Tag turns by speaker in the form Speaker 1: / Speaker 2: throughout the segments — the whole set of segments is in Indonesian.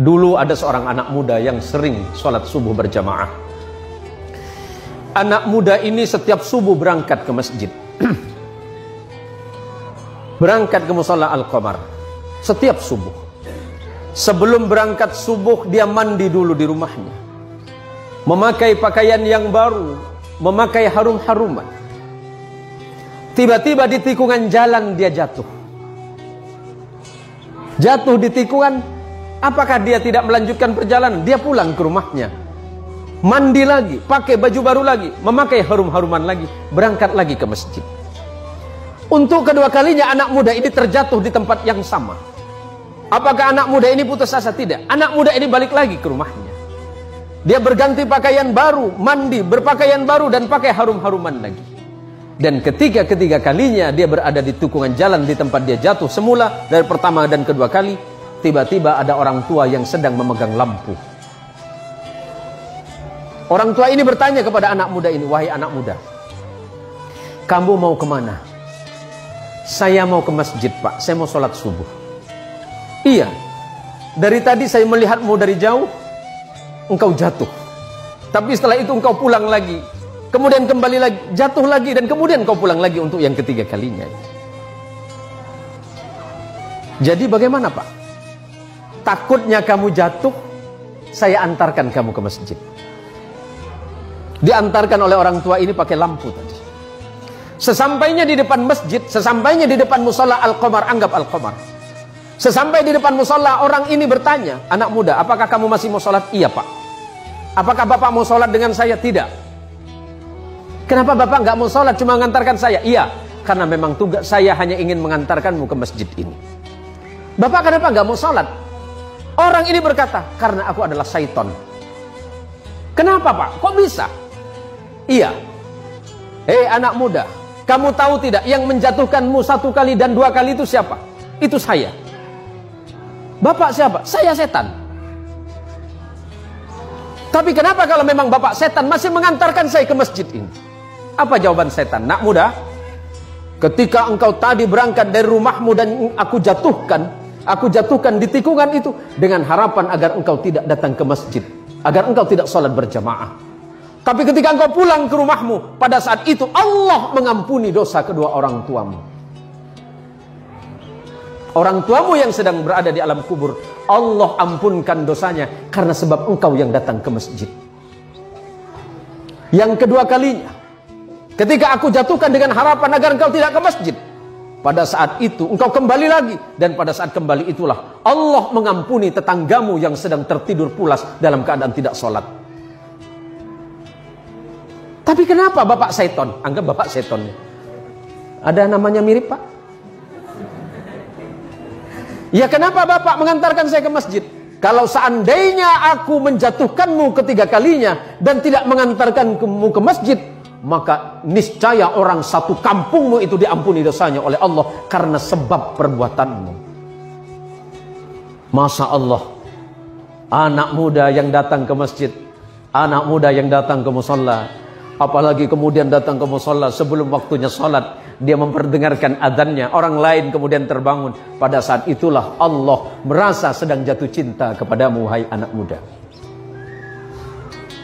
Speaker 1: Dulu ada seorang anak muda yang sering sholat subuh berjamaah. Anak muda ini setiap subuh berangkat ke masjid. Berangkat ke mushola Al-Qamar setiap subuh. Sebelum berangkat subuh dia mandi dulu di rumahnya, memakai pakaian yang baru, memakai harum-haruman. Tiba-tiba di tikungan jalan dia jatuh. Jatuh di tikungan. Apakah dia tidak melanjutkan perjalanan? Dia pulang ke rumahnya, mandi lagi, pakai baju baru lagi, memakai harum-haruman lagi, berangkat lagi ke masjid. Untuk kedua kalinya anak muda ini terjatuh di tempat yang sama. Apakah anak muda ini putus asa? Tidak. Anak muda ini balik lagi ke rumahnya. Dia berganti pakaian baru, mandi, berpakaian baru, dan pakai harum-haruman lagi. Dan ketiga kalinya dia berada di tikungan jalan di tempat dia jatuh semula dari pertama dan kedua kali, tiba-tiba ada orang tua yang sedang memegang lampu. Orang tua ini bertanya kepada anak muda ini, "Wahai anak muda, kamu mau kemana?" "Saya mau ke masjid, Pak. Saya mau sholat subuh." "Iya, dari tadi saya melihatmu dari jauh, engkau jatuh. Tapi setelah itu engkau pulang lagi, kemudian kembali lagi, jatuh lagi, dan kemudian engkau pulang lagi untuk yang ketiga kalinya. Jadi bagaimana, Pak? Takutnya kamu jatuh, saya antarkan kamu ke masjid." Diantarkan oleh orang tua ini pakai lampu tadi. Sesampainya di depan masjid, sesampainya di depan mushola Al-Qamar, anggap Al-Qamar. Sesampai di depan mushola, orang ini bertanya, "Anak muda, apakah kamu masih mau sholat?" "Iya, Pak." "Apakah Bapak mau sholat dengan saya?" "Tidak." "Kenapa Bapak nggak mau sholat, cuma mengantarkan saya?" "Iya, karena memang tugas saya hanya ingin mengantarkanmu ke masjid ini." "Bapak kenapa nggak mau sholat?" Orang ini berkata, "Karena aku adalah syaiton." "Kenapa, Pak? Kok bisa?" "Iya. Hei anak muda, kamu tahu tidak yang menjatuhkanmu 1 kali dan 2 kali itu siapa? Itu saya." "Bapak siapa?" "Saya setan." "Tapi kenapa kalau memang Bapak setan masih mengantarkan saya ke masjid ini?" Apa jawaban setan? "Nak muda, ketika engkau tadi berangkat dari rumahmu dan aku jatuhkan di tikungan itu dengan harapan agar engkau tidak datang ke masjid, agar engkau tidak sholat berjamaah. Tapi ketika engkau pulang ke rumahmu, pada saat itu Allah mengampuni dosa kedua orang tuamu. Orang tuamu yang sedang berada di alam kubur, Allah ampunkan dosanya karena sebab engkau yang datang ke masjid. Yang kedua kalinya, ketika aku jatuhkan dengan harapan agar engkau tidak ke masjid, pada saat itu engkau kembali lagi, dan pada saat kembali itulah Allah mengampuni tetanggamu yang sedang tertidur pulas dalam keadaan tidak sholat." "Tapi kenapa Bapak seton?" Anggap Bapak seton. Ada namanya mirip, Pak? "Ya kenapa Bapak mengantarkan saya ke masjid?" "Kalau seandainya aku menjatuhkanmu ketiga kalinya dan tidak mengantarkanmu ke masjid, maka niscaya orang satu kampungmu itu diampuni dosanya oleh Allah karena sebab perbuatanmu." Masya Allah, anak muda yang datang ke masjid, anak muda yang datang ke mushola, apalagi kemudian datang ke mushola sebelum waktunya sholat, dia memperdengarkan adzannya, orang lain kemudian terbangun. Pada saat itulah Allah merasa sedang jatuh cinta kepadamu, hai anak muda.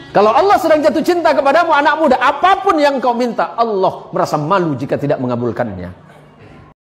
Speaker 1: Kalau Allah sedang jatuh cinta kepadamu, anak muda, apapun yang kau minta, Allah merasa malu jika tidak mengabulkannya.